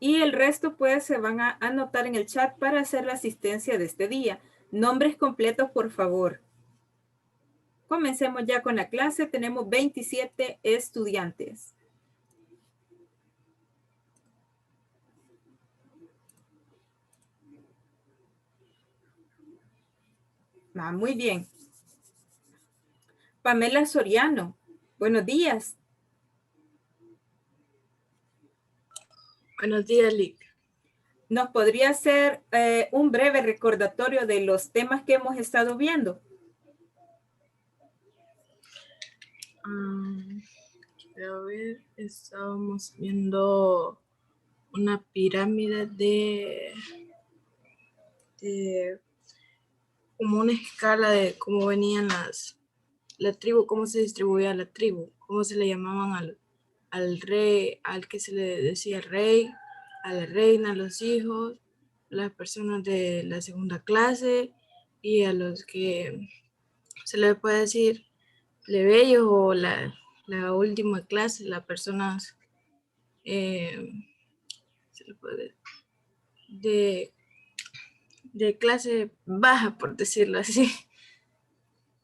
Y el resto pues se van a anotar en el chat para hacer la asistencia de este día. Nombres completos, por favor. Comencemos ya con la clase. Tenemos 27 estudiantes. Muy bien. Pamela Soriano, buenos días. Buenos días, Lick. ¿Nos podría hacer un breve recordatorio de los temas que hemos estado viendo? Quiero ver, estábamos viendo una pirámide de como una escala de cómo venían la tribu, cómo se distribuía la tribu, cómo se le llamaban al rey, al que se le decía rey, a la reina, a los hijos, las personas de la segunda clase y a los que se le puede decir plebeyos o la última clase, las personas se le puede, de clase baja, por decirlo así.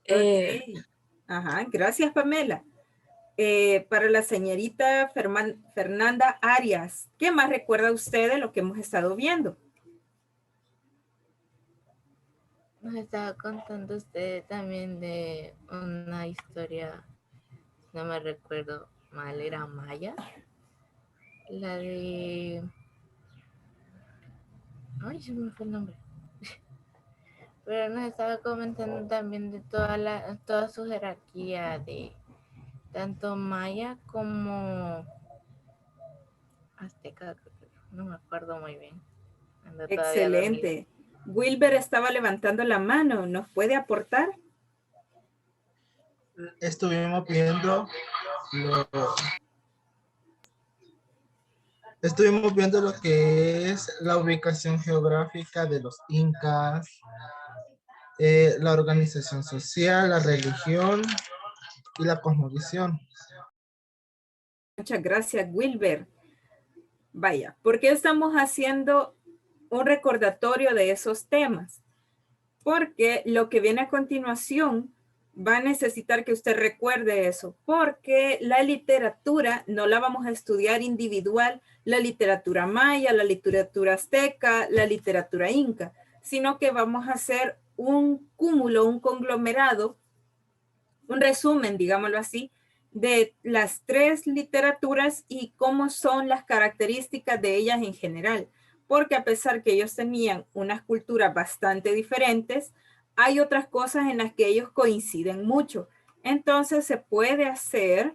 Okay. Ajá, gracias, Pamela. Para la señorita Fernanda Arias, ¿qué más recuerda usted de lo que hemos estado viendo? Nos estaba contando usted también de una historia, no me recuerdo mal, era maya. La de... Ay, se me fue el nombre. Pero nos estaba comentando también de toda su jerarquía de tanto maya como azteca, no me acuerdo muy bien. Ando todavía dormida. Excelente. Wilber estaba levantando la mano. ¿Nos puede aportar? Estuvimos viendo lo que es la ubicación geográfica de los incas, la organización social, la religión y la cosmovisión. Muchas gracias, Wilber. Vaya, ¿por qué estamos haciendo un recordatorio de esos temas? Porque lo que viene a continuación va a necesitar que usted recuerde eso, porque la literatura no la vamos a estudiar individual, la literatura maya, la literatura azteca, la literatura inca, sino que vamos a hacer un cúmulo, un conglomerado, un resumen, digámoslo así, de las tres literaturas y cómo son las características de ellas en general. Porque a pesar que ellos tenían unas culturas bastante diferentes, hay otras cosas en las que ellos coinciden mucho. Entonces se puede hacer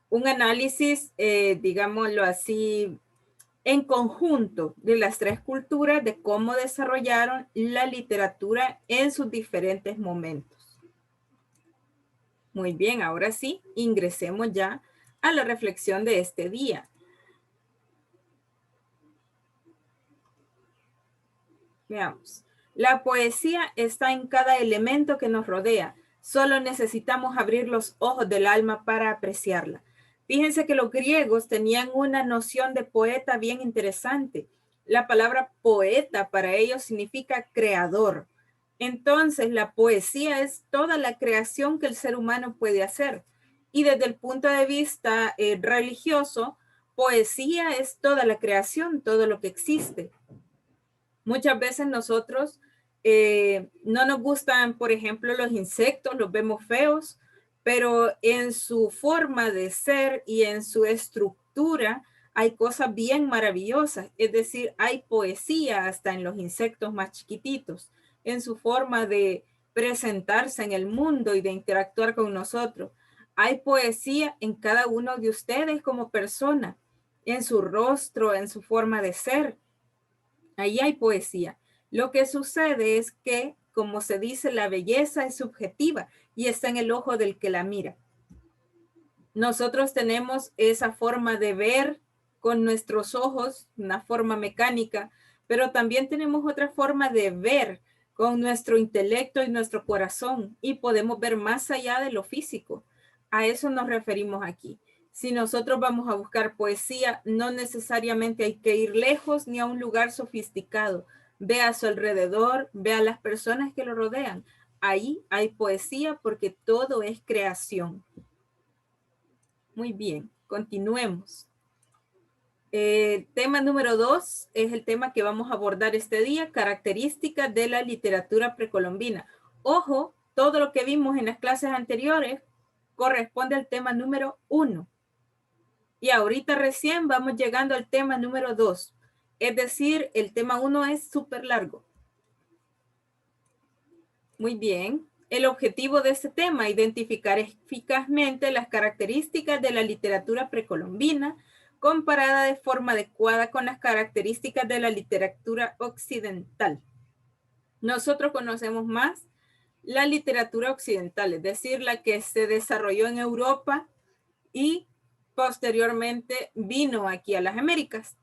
un análisis, digámoslo así, en conjunto de las tres culturas de cómo desarrollaron la literatura en sus diferentes momentos. Muy bien, ahora sí, ingresemos ya a la reflexión de este día. Veamos. La poesía está en cada elemento que nos rodea. Solo necesitamos abrir los ojos del alma para apreciarla. Fíjense que los griegos tenían una noción de poeta bien interesante. La palabra poeta para ellos significa creador. Entonces, la poesía es toda la creación que el ser humano puede hacer. Y desde el punto de vista religioso, poesía es toda la creación, todo lo que existe. Muchas veces nosotros no nos gustan, por ejemplo, los insectos, los vemos feos, pero en su forma de ser y en su estructura hay cosas bien maravillosas. Es decir, hay poesía hasta en los insectos más chiquititos, en su forma de presentarse en el mundo y de interactuar con nosotros. Hay poesía en cada uno de ustedes como persona, en su rostro, en su forma de ser. Ahí hay poesía. Lo que sucede es que, como se dice, la belleza es subjetiva y está en el ojo del que la mira. Nosotros tenemos esa forma de ver con nuestros ojos, una forma mecánica, pero también tenemos otra forma de ver con nuestro intelecto y nuestro corazón y podemos ver más allá de lo físico. A eso nos referimos aquí. Si nosotros vamos a buscar poesía, no necesariamente hay que ir lejos ni a un lugar sofisticado. Ve a su alrededor, ve a las personas que lo rodean. Ahí hay poesía porque todo es creación. Muy bien, continuemos. Tema número 2 es el tema que vamos a abordar este día, características de la literatura precolombina. Ojo, todo lo que vimos en las clases anteriores corresponde al tema número 1. Y ahorita recién vamos llegando al tema número 2. Es decir, el tema 1 es súper largo. Muy bien. El objetivo de este tema, identificar eficazmente las características de la literatura precolombina comparada de forma adecuada con las características de la literatura occidental. Nosotros conocemos más la literatura occidental, es decir, la que se desarrolló en Europa y posteriormente vino aquí a las Américas.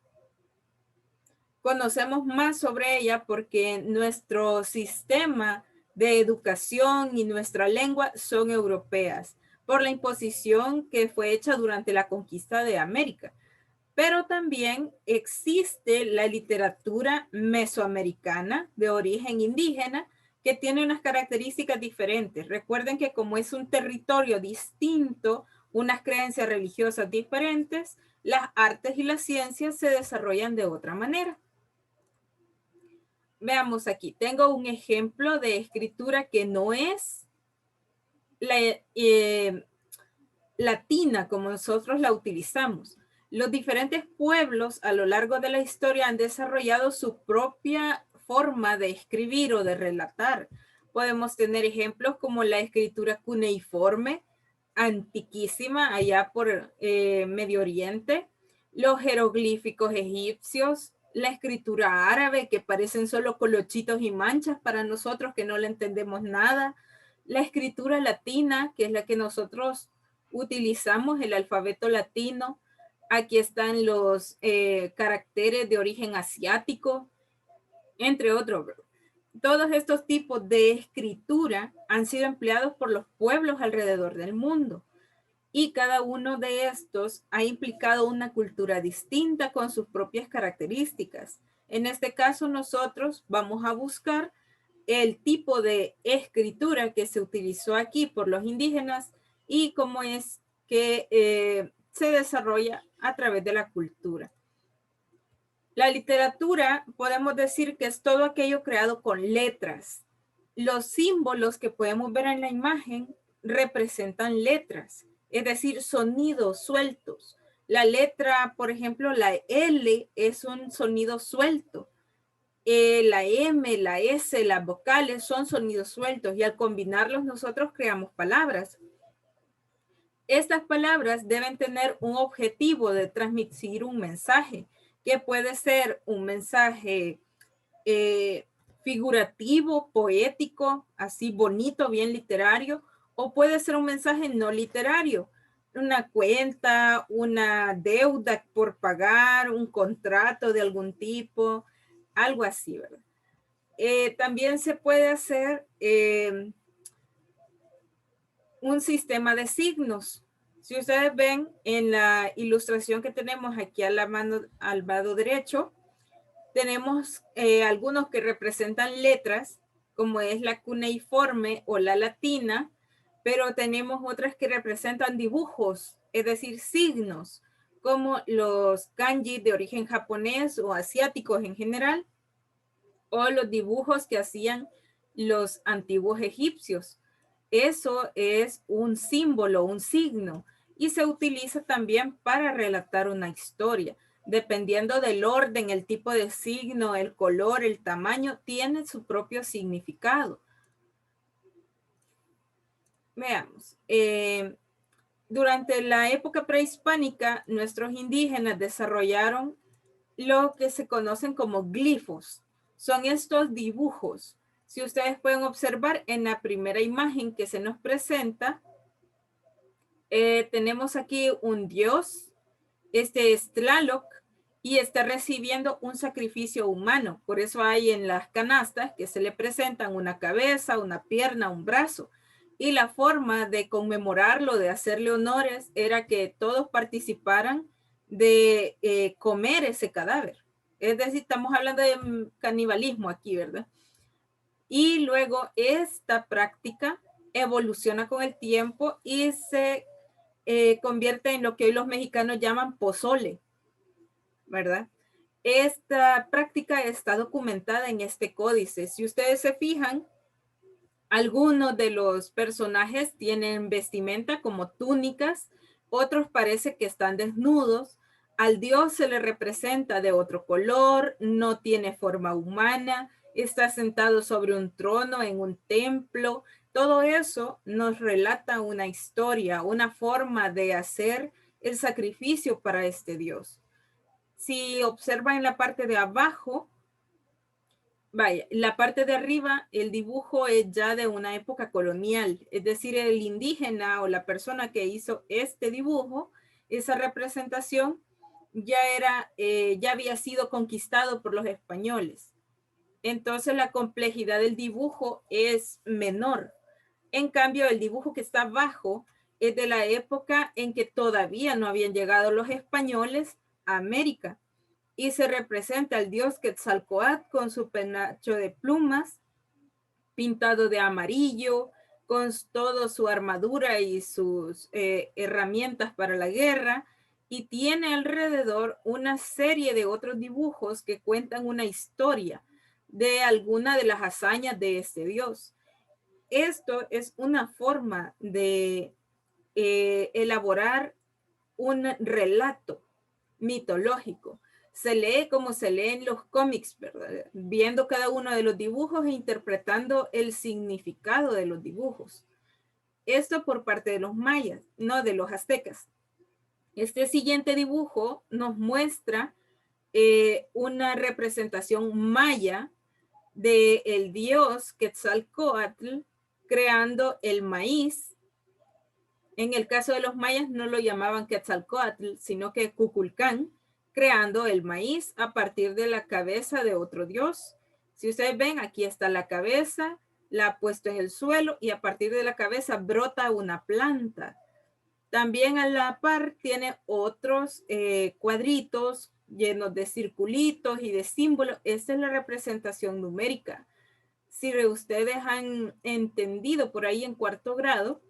Conocemos más sobre ella porque nuestro sistema de educación y nuestra lengua son europeas por la imposición que fue hecha durante la conquista de América. Pero también existe la literatura mesoamericana de origen indígena que tiene unas características diferentes. Recuerden que como es un territorio distinto, unas creencias religiosas diferentes, las artes y las ciencias se desarrollan de otra manera. Veamos aquí, tengo un ejemplo de escritura que no es latina como nosotros la utilizamos. Los diferentes pueblos a lo largo de la historia han desarrollado su propia forma de escribir o de relatar. Podemos tener ejemplos como la escritura cuneiforme, antiquísima, allá por Medio Oriente, los jeroglíficos egipcios, la escritura árabe, que parecen solo colochitos y manchas para nosotros que no le entendemos nada, la escritura latina, que es la que nosotros utilizamos, el alfabeto latino. Aquí están los caracteres de origen asiático, entre otros. Todos estos tipos de escritura han sido empleados por los pueblos alrededor del mundo. Y cada uno de estos ha implicado una cultura distinta con sus propias características. En este caso, nosotros vamos a buscar el tipo de escritura que se utilizó aquí por los indígenas y cómo es que se desarrolla a través de la cultura. La literatura, podemos decir que es todo aquello creado con letras. Los símbolos que podemos ver en la imagen representan letras, es decir, sonidos sueltos. La letra, por ejemplo, la L es un sonido suelto. La M, la S, las vocales son sonidos sueltos y al combinarlos nosotros creamos palabras. Estas palabras deben tener un objetivo de transmitir un mensaje, que puede ser un mensaje figurativo, poético, así bonito, bien literario, o puede ser un mensaje no literario, una cuenta, una deuda por pagar, un contrato de algún tipo, algo así, ¿verdad? También se puede hacer un sistema de signos. Si ustedes ven en la ilustración que tenemos aquí al lado derecho, tenemos algunos que representan letras, como es la cuneiforme o la latina, pero tenemos otras que representan dibujos, es decir, signos, como los kanji de origen japonés o asiáticos en general, o los dibujos que hacían los antiguos egipcios. Eso es un símbolo, un signo, y se utiliza también para relatar una historia. Dependiendo del orden, el tipo de signo, el color, el tamaño, tiene su propio significado. Veamos. Durante la época prehispánica, nuestros indígenas desarrollaron lo que se conocen como glifos. Son estos dibujos. Si ustedes pueden observar en la primera imagen que se nos presenta, tenemos aquí un dios, este es Tlaloc, y está recibiendo un sacrificio humano. Por eso hay en las canastas que se le presentan una cabeza, una pierna, un brazo. Y la forma de conmemorarlo, de hacerle honores, era que todos participaran de comer ese cadáver. Es decir, estamos hablando de canibalismo aquí, ¿verdad? Y luego esta práctica evoluciona con el tiempo y se convierte en lo que hoy los mexicanos llaman pozole, ¿verdad? Esta práctica está documentada en este códice. Si ustedes se fijan, algunos de los personajes tienen vestimenta como túnicas, otros parece que están desnudos. Al dios se le representa de otro color, no tiene forma humana, está sentado sobre un trono en un templo. Todo eso nos relata una historia, una forma de hacer el sacrificio para este dios. Si observan en la parte de abajo, vaya, la parte de arriba, el dibujo es ya de una época colonial, es decir, el indígena o la persona que hizo este dibujo, esa representación ya había sido conquistado por los españoles. Entonces la complejidad del dibujo es menor. En cambio, el dibujo que está abajo es de la época en que todavía no habían llegado los españoles a América. Y se representa al dios Quetzalcóatl con su penacho de plumas, pintado de amarillo, con toda su armadura y sus herramientas para la guerra, y tiene alrededor una serie de otros dibujos que cuentan una historia de alguna de las hazañas de este dios. Esto es una forma de elaborar un relato mitológico. Se lee como se lee en los cómics, ¿verdad? Viendo cada uno de los dibujos e interpretando el significado de los dibujos. Esto por parte de los mayas, no de los aztecas. Este siguiente dibujo nos muestra una representación maya del dios Quetzalcóatl creando el maíz. En el caso de los mayas no lo llamaban Quetzalcóatl, sino que Kukulcán, creando el maíz a partir de la cabeza de otro dios. Si ustedes ven, aquí está la cabeza, la ha puesto en el suelo y a partir de la cabeza brota una planta. También a la par tiene otros cuadritos llenos de circulitos y de símbolos. Esta es la representación numérica. Si ustedes han entendido por ahí en cuarto grado,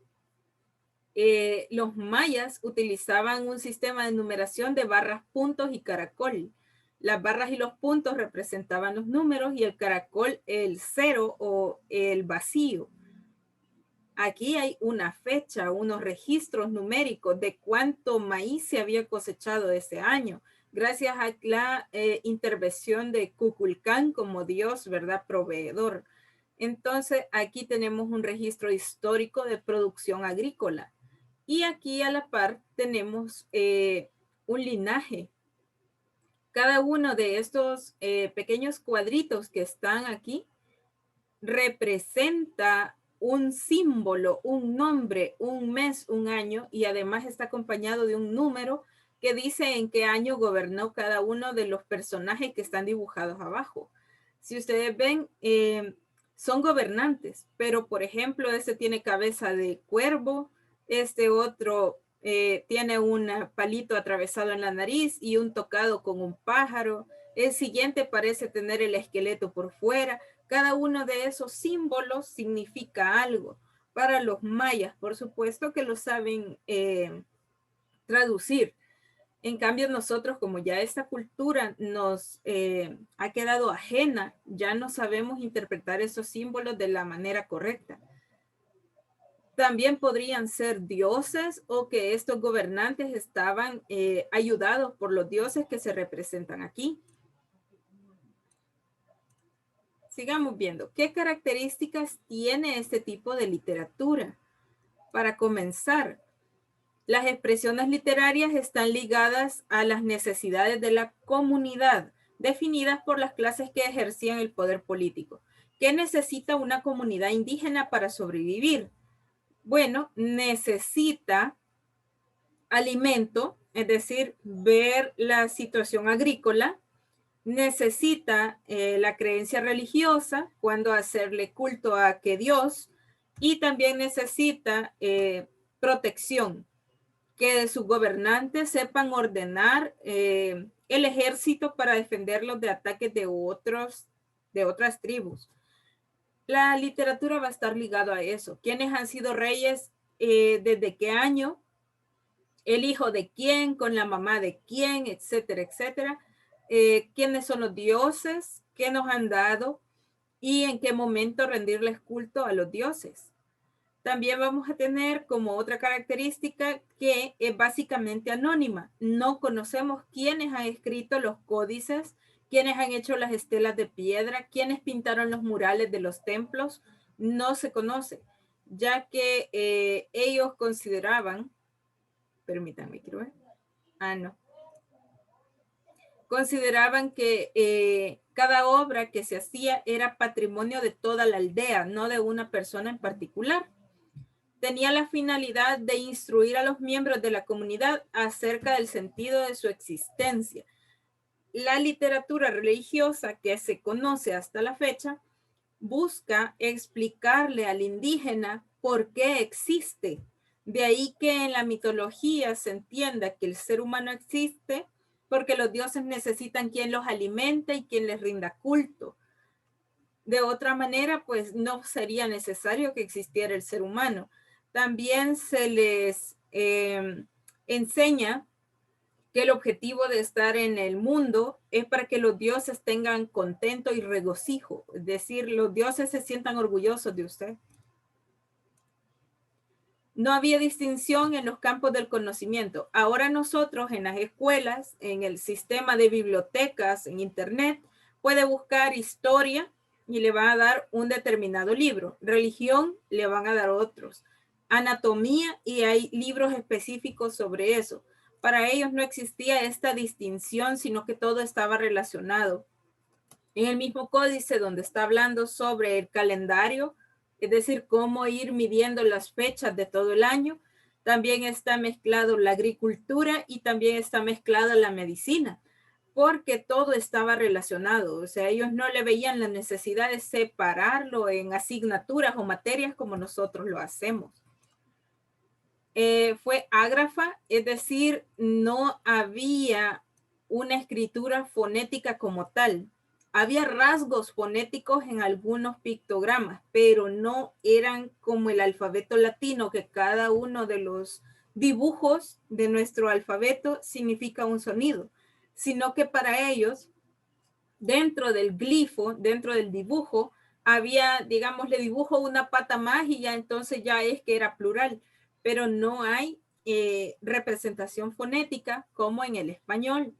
los mayas utilizaban un sistema de numeración de barras, puntos y caracol. Las barras y los puntos representaban los números y el caracol el cero o el vacío. Aquí hay una fecha, unos registros numéricos de cuánto maíz se había cosechado ese año, gracias a la intervención de Kukulcán como dios, ¿verdad? Proveedor. Entonces, aquí tenemos un registro histórico de producción agrícola. Y aquí a la par tenemos un linaje. Cada uno de estos pequeños cuadritos que están aquí representa un símbolo, un nombre, un mes, un año, y además está acompañado de un número que dice en qué año gobernó cada uno de los personajes que están dibujados abajo. Si ustedes ven, son gobernantes, pero por ejemplo, este tiene cabeza de cuervo, este otro tiene un palito atravesado en la nariz y un tocado con un pájaro. El siguiente parece tener el esqueleto por fuera. Cada uno de esos símbolos significa algo. Para los mayas, por supuesto que lo saben traducir. En cambio, nosotros, como ya esta cultura nos ha quedado ajena, ya no sabemos interpretar esos símbolos de la manera correcta. También podrían ser dioses o que estos gobernantes estaban ayudados por los dioses que se representan aquí. Sigamos viendo. ¿Qué características tiene este tipo de literatura? Para comenzar, las expresiones literarias están ligadas a las necesidades de la comunidad, definidas por las clases que ejercían el poder político. ¿Qué necesita una comunidad indígena para sobrevivir? Bueno, necesita alimento, es decir, ver la situación agrícola, necesita la creencia religiosa, cuando hacerle culto a qué Dios, y también necesita protección, que sus gobernantes sepan ordenar el ejército para defenderlos de ataques de otras tribus. La literatura va a estar ligada a eso. ¿Quiénes han sido reyes? ¿Desde qué año? ¿El hijo de quién? ¿Con la mamá de quién? Etcétera, etcétera. ¿Quiénes son los dioses? ¿Qué nos han dado? ¿Y en qué momento rendirles culto a los dioses? También vamos a tener como otra característica que es básicamente anónima. No conocemos quiénes han escrito los códices, quiénes han hecho las estelas de piedra, quiénes pintaron los murales de los templos. No se conoce, ya que ellos consideraban, permítanme, quiero ver. No. Consideraban que cada obra que se hacía era patrimonio de toda la aldea, no de una persona en particular. Tenía la finalidad de instruir a los miembros de la comunidad acerca del sentido de su existencia. La literatura religiosa que se conoce hasta la fecha busca explicarle al indígena por qué existe. De ahí que en la mitología se entienda que el ser humano existe porque los dioses necesitan quien los alimente y quien les rinda culto. De otra manera, pues no sería necesario que existiera el ser humano. También se les enseña que el objetivo de estar en el mundo es para que los dioses tengan contento y regocijo, es decir, los dioses se sientan orgullosos de usted. No había distinción en los campos del conocimiento. Ahora nosotros en las escuelas, en el sistema de bibliotecas, en internet, puede buscar historia y le van a dar un determinado libro. Religión, le van a dar otros. Anatomía, y hay libros específicos sobre eso. Para ellos no existía esta distinción, sino que todo estaba relacionado. En el mismo códice donde está hablando sobre el calendario, es decir, cómo ir midiendo las fechas de todo el año, también está mezclado la agricultura y también está mezclada la medicina, porque todo estaba relacionado. O sea, ellos no le veían la necesidad de separarlo en asignaturas o materias como nosotros lo hacemos. Fue ágrafa, es decir, no había una escritura fonética como tal. Había rasgos fonéticos en algunos pictogramas, pero no eran como el alfabeto latino, que cada uno de los dibujos de nuestro alfabeto significa un sonido, sino que para ellos, dentro del glifo, dentro del dibujo, había, digamos, le dibujo una pata más y ya entonces ya es que era plural, pero no hay representación fonética como en el español.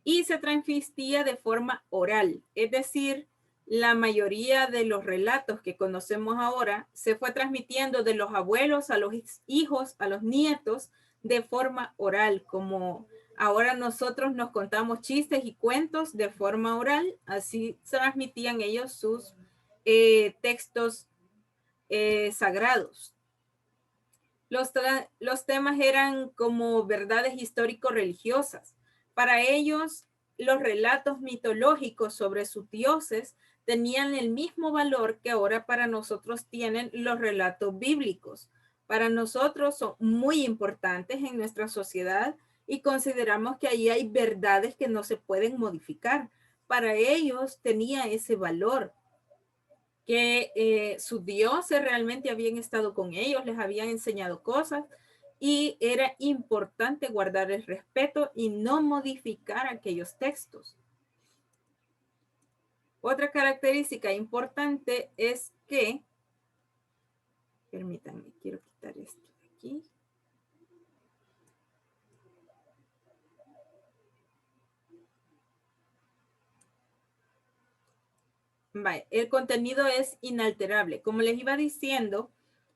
Y se transmitía de forma oral, es decir, la mayoría de los relatos que conocemos ahora se fue transmitiendo de los abuelos a los hijos, a los nietos, de forma oral, como ahora nosotros nos contamos chistes y cuentos de forma oral, así transmitían ellos sus textos sagrados. Los temas eran como verdades histórico-religiosas. Para ellos, los relatos mitológicos sobre sus dioses tenían el mismo valor que ahora para nosotros tienen los relatos bíblicos. Para nosotros son muy importantes en nuestra sociedad y consideramos que ahí hay verdades que no se pueden modificar. Para ellos tenía ese valor, que sus dioses realmente habían estado con ellos, les habían enseñado cosas y era importante guardar el respeto y no modificar aquellos textos. Otra característica importante es que, permítanme, quiero quitar esto de aquí. Vale, el contenido es inalterable. Como les iba diciendo,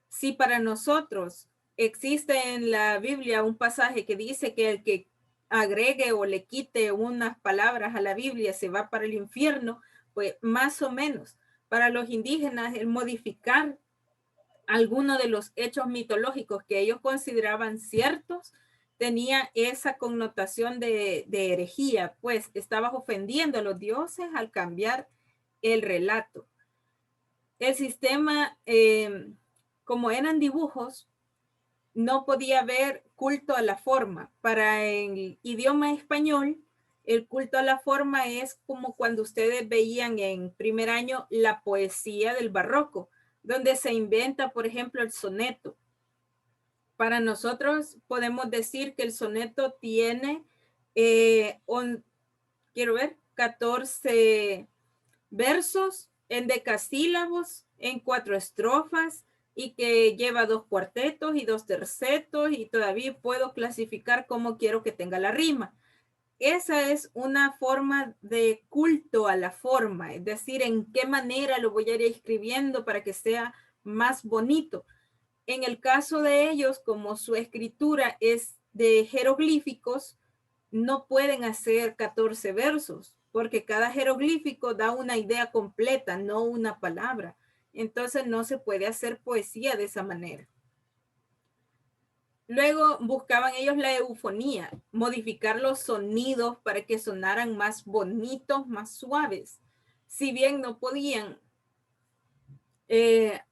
si para nosotros existe en la Biblia un pasaje que dice que el que agregue o le quite unas palabras a la Biblia se va para el infierno, pues más o menos para los indígenas el modificar alguno de los hechos mitológicos que ellos consideraban ciertos tenía esa connotación de herejía, pues estabas ofendiendo a los dioses al cambiar el relato. El sistema como eran dibujos, no podía haber culto a la forma. Para el idioma español, el culto a la forma es como cuando ustedes veían en primer año la poesía del barroco, donde se inventa, por ejemplo, el soneto. Para nosotros podemos decir que el soneto tiene, quiero ver, 14 versos en decasílabos, en 4 estrofas, y que lleva 2 cuartetos y 2 tercetos, y todavía puedo clasificar cómo quiero que tenga la rima. Esa es una forma de culto a la forma, es decir, en qué manera lo voy a ir escribiendo para que sea más bonito. En el caso de ellos, como su escritura es de jeroglíficos, no pueden hacer 14 versos, porque cada jeroglífico da una idea completa, no una palabra. Entonces no se puede hacer poesía de esa manera. Luego buscaban ellos la eufonía, modificar los sonidos para que sonaran más bonitos, más suaves. Si bien no podían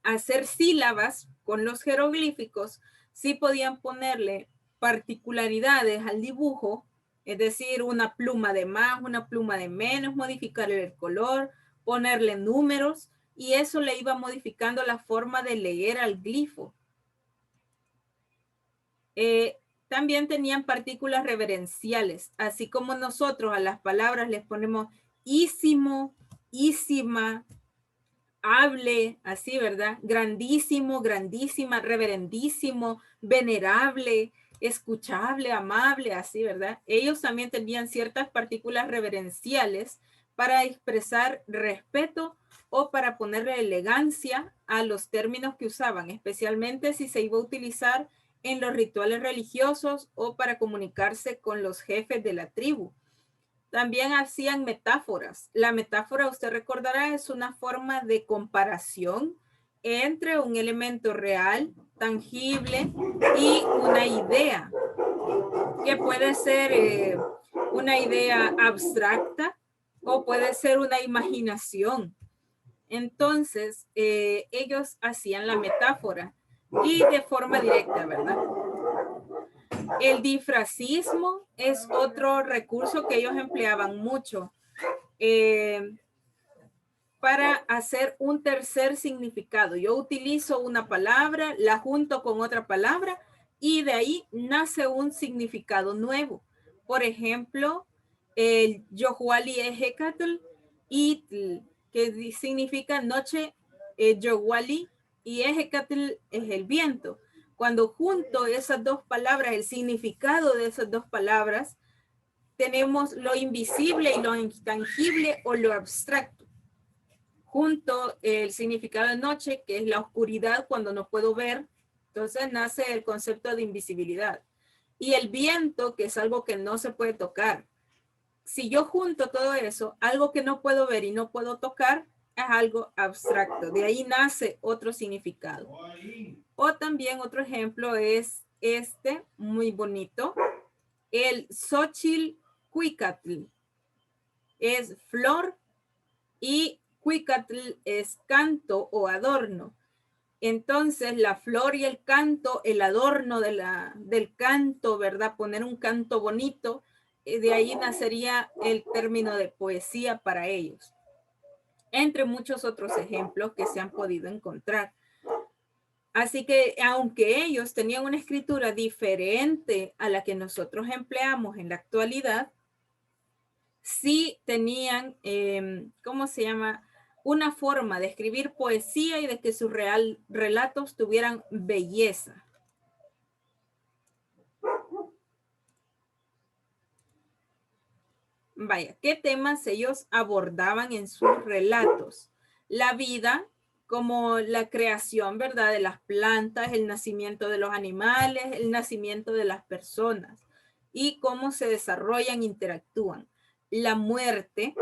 hacer sílabas con los jeroglíficos, sí podían ponerle particularidades al dibujo, es decir, una pluma de más, una pluma de menos, modificarle el color, ponerle números, y eso le iba modificando la forma de leer al glifo. También tenían partículas reverenciales, así como nosotros a las palabras les ponemos ísimo, ísima, hable, así, ¿verdad? Grandísimo, grandísima, reverendísimo, venerable, escuchable, amable, así, ¿verdad? Ellos también tenían ciertas partículas reverenciales para expresar respeto o para ponerle elegancia a los términos que usaban, especialmente si se iba a utilizar en los rituales religiosos o para comunicarse con los jefes de la tribu. También hacían metáforas. La metáfora, usted recordará, es una forma de comparación entre un elemento real, tangible, y una idea, que puede ser una idea abstracta o puede ser una imaginación. Entonces, ellos hacían la metáfora y de forma directa, ¿verdad? El difracismo es otro recurso que ellos empleaban mucho para hacer un tercer significado. Yo utilizo una palabra, la junto con otra palabra y de ahí nace un significado nuevo. Por ejemplo, el Yohuali Ejecatl Itl, que significa noche, Yohuali, y Ejecatl es el viento. Cuando junto esas dos palabras, el significado de esas dos palabras, tenemos lo invisible y lo intangible o lo abstracto. Junto el significado de noche, que es la oscuridad cuando no puedo ver, entonces nace el concepto de invisibilidad. Y el viento, que es algo que no se puede tocar. Si yo junto todo eso, algo que no puedo ver y no puedo tocar, es algo abstracto. De ahí nace otro significado. O también otro ejemplo es este, muy bonito, el Xochitl-Cuicatl. Es flor y Cuicatl es canto o adorno. Entonces la flor y el canto, el adorno del canto, ¿verdad? Poner un canto bonito, de ahí nacería el término de poesía para ellos. Entre muchos otros ejemplos que se han podido encontrar. Así que aunque ellos tenían una escritura diferente a la que nosotros empleamos en la actualidad, sí tenían, ¿cómo se llama? Una forma de escribir poesía y de que sus relatos tuvieran belleza. Vaya, ¿qué temas ellos abordaban en sus relatos? La vida, como la creación, ¿verdad? De las plantas, el nacimiento de los animales, el nacimiento de las personas y cómo se desarrollan, interactúan. La muerte,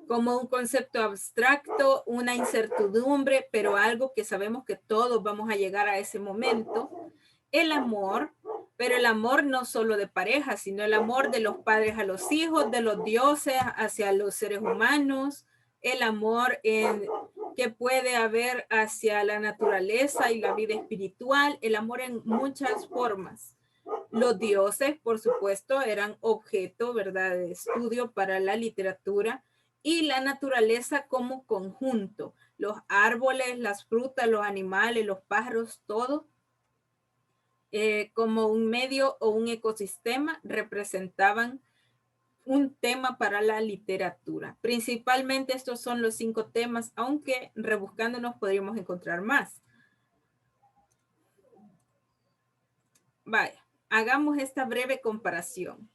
como un concepto abstracto, una incertidumbre, pero algo que sabemos que todos vamos a llegar a ese momento. El amor, pero el amor no solo de pareja, sino el amor de los padres a los hijos, de los dioses hacia los seres humanos, el amor que puede haber hacia la naturaleza y la vida espiritual, el amor en muchas formas. Los dioses, por supuesto, eran objeto, ¿verdad?, de estudio para la literatura, y la naturaleza como conjunto, los árboles, las frutas, los animales, los pájaros, todo como un medio o un ecosistema representaban un tema para la literatura. Principalmente estos son los 5 temas, aunque rebuscándonos podríamos encontrar más. Vaya, hagamos esta breve comparación.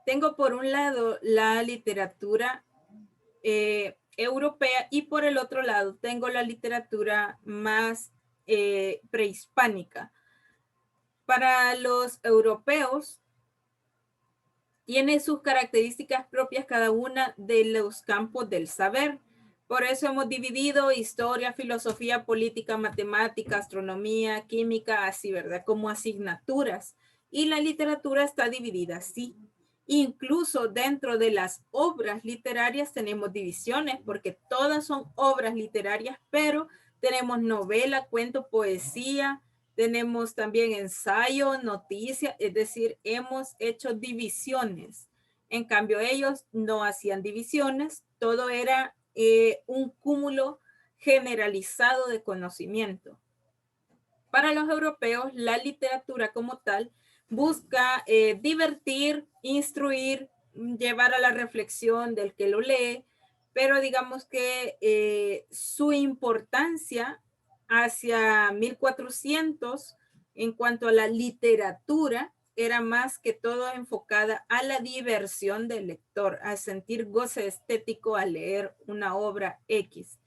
Tengo por un lado la literatura europea y por el otro lado tengo la literatura más prehispánica. Para los europeos, tiene sus características propias cada una de los campos del saber. Por eso hemos dividido historia, filosofía, política, matemática, astronomía, química, así, ¿verdad? Como asignaturas. Y la literatura está dividida así. Incluso dentro de las obras literarias tenemos divisiones, porque todas son obras literarias, pero tenemos novela, cuento, poesía, tenemos también ensayo, noticia, es decir, hemos hecho divisiones. En cambio, ellos no hacían divisiones, todo era un cúmulo generalizado de conocimiento. Para los europeos, la literatura como tal busca divertir, instruir, llevar a la reflexión del que lo lee, pero digamos que su importancia hacia 1400 en cuanto a la literatura era más que todo enfocada a la diversión del lector, a sentir goce estético al leer una obra X.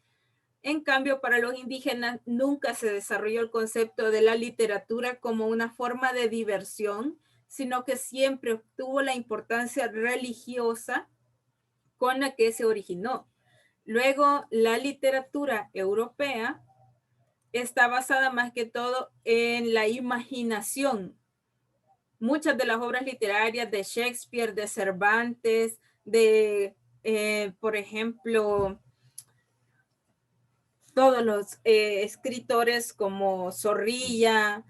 En cambio, para los indígenas nunca se desarrolló el concepto de la literatura como una forma de diversión, sino que siempre obtuvo la importancia religiosa con la que se originó. Luego, la literatura europea está basada más que todo en la imaginación. Muchas de las obras literarias de Shakespeare, de Cervantes, de, por ejemplo, todos los escritores como Zorrilla,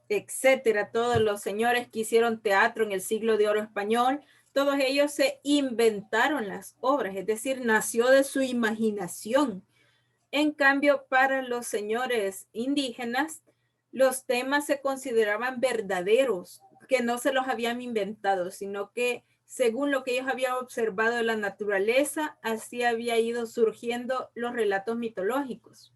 etcétera, todos los señores que hicieron teatro en el siglo de oro español, todos ellos se inventaron las obras, es decir, nació de su imaginación. En cambio, para los señores indígenas, los temas se consideraban verdaderos, que no se los habían inventado, sino que según lo que ellos habían observado de la naturaleza, así había ido surgiendo los relatos mitológicos.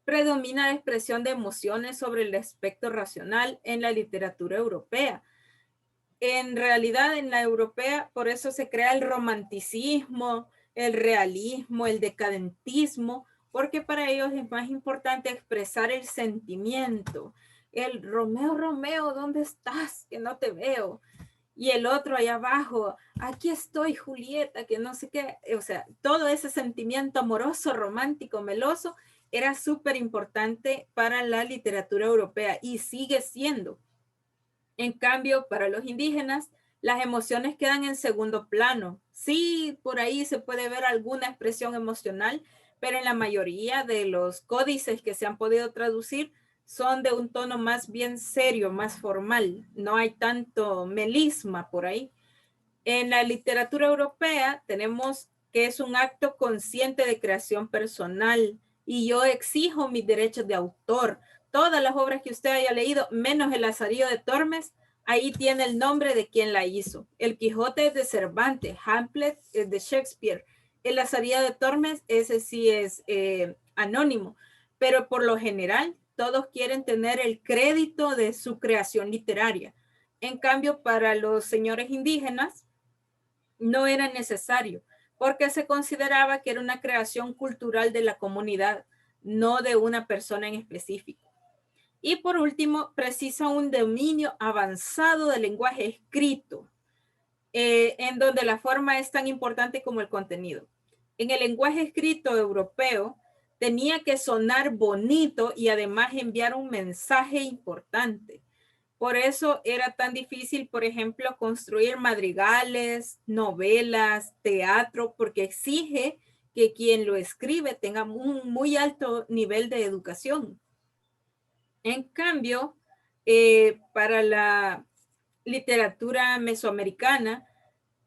Predomina la expresión de emociones sobre el aspecto racional en la literatura europea. En realidad, en la europea, por eso se crea el romanticismo, el realismo, el decadentismo, porque para ellos es más importante expresar el sentimiento. El Romeo, Romeo, ¿dónde estás? Que no te veo. Y el otro allá abajo, aquí estoy, Julieta, que no sé qué. O sea, todo ese sentimiento amoroso, romántico, meloso, era súper importante para la literatura europea y sigue siendo. En cambio, para los indígenas, las emociones quedan en segundo plano. Sí, por ahí se puede ver alguna expresión emocional, pero en la mayoría de los códices que se han podido traducir son de un tono más bien serio, más formal. No hay tanto melisma por ahí. En la literatura europea tenemos que es un acto consciente de creación personal y yo exijo mis derechos de autor. Todas las obras que usted haya leído, menos El Lazarillo de Tormes, ahí tiene el nombre de quien la hizo. El Quijote es de Cervantes, Hamlet es de Shakespeare. El Lazarillo de Tormes, ese sí es anónimo, pero por lo general todos quieren tener el crédito de su creación literaria. En cambio, para los señores indígenas no era necesario, porque se consideraba que era una creación cultural de la comunidad, no de una persona en específico. Y por último, precisa un dominio avanzado del lenguaje escrito, en donde la forma es tan importante como el contenido. En el lenguaje escrito europeo, tenía que sonar bonito y además enviar un mensaje importante. Por eso era tan difícil, por ejemplo, construir madrigales, novelas, teatro, porque exige que quien lo escribe tenga un muy alto nivel de educación. En cambio, para la literatura mesoamericana,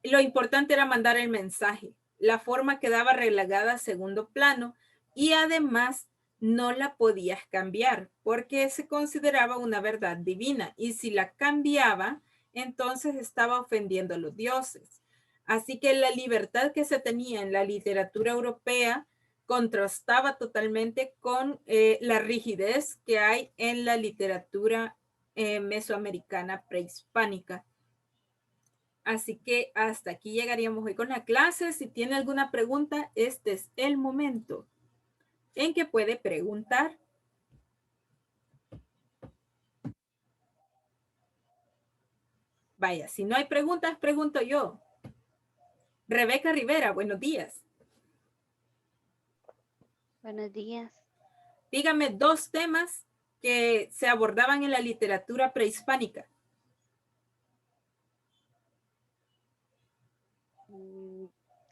lo importante era mandar el mensaje. La forma quedaba relegada a segundo plano y además no la podías cambiar porque se consideraba una verdad divina y si la cambiaba, entonces estaba ofendiendo a los dioses. Así que la libertad que se tenía en la literatura europea contrastaba totalmente con la rigidez que hay en la literatura mesoamericana prehispánica. Así que hasta aquí llegaríamos hoy con la clase. Si tiene alguna pregunta, este es el momento en que puede preguntar. Vaya, si no hay preguntas, pregunto yo. Rebeca Rivera, buenos días. Buenos días. Dígame 2 temas que se abordaban en la literatura prehispánica.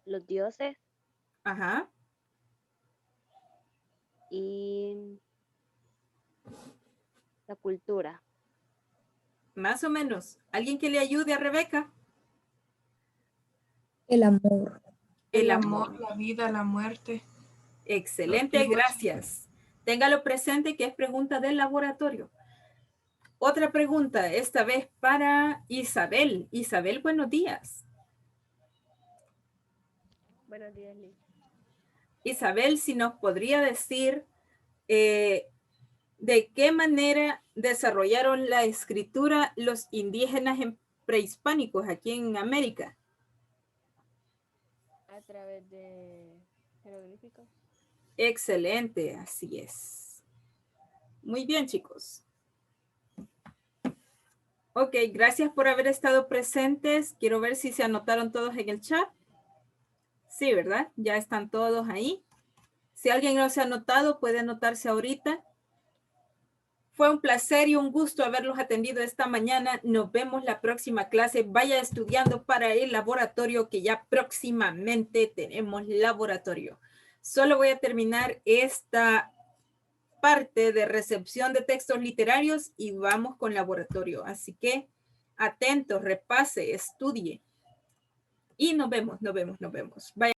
Los dioses Ajá. y la cultura. Más o menos. ¿Alguien que le ayude a Rebeca? El amor. El amor. La vida, la muerte. Excelente, Los dioses. gracias. Téngalo presente que es pregunta del laboratorio. Otra pregunta, esta vez para Isabel. Isabel, buenos días. Buenos días, Liz. Isabel, si nos podría decir de qué manera desarrollaron la escritura los indígenas prehispánicos aquí en América. A través de jeroglíficos. Excelente, así es. Muy bien, chicos. Ok, gracias por haber estado presentes. Quiero ver si se anotaron todos en el chat. Sí, ¿verdad? Ya están todos ahí. Si alguien no se ha anotado, puede anotarse ahorita. Fue un placer y un gusto haberlos atendido esta mañana. Nos vemos la próxima clase. Vaya estudiando para el laboratorio, que ya próximamente tenemos laboratorio. Solo voy a terminar esta parte de recepción de textos literarios y vamos con laboratorio. Así que atentos, repase, estudie. Y nos vemos. Vaya.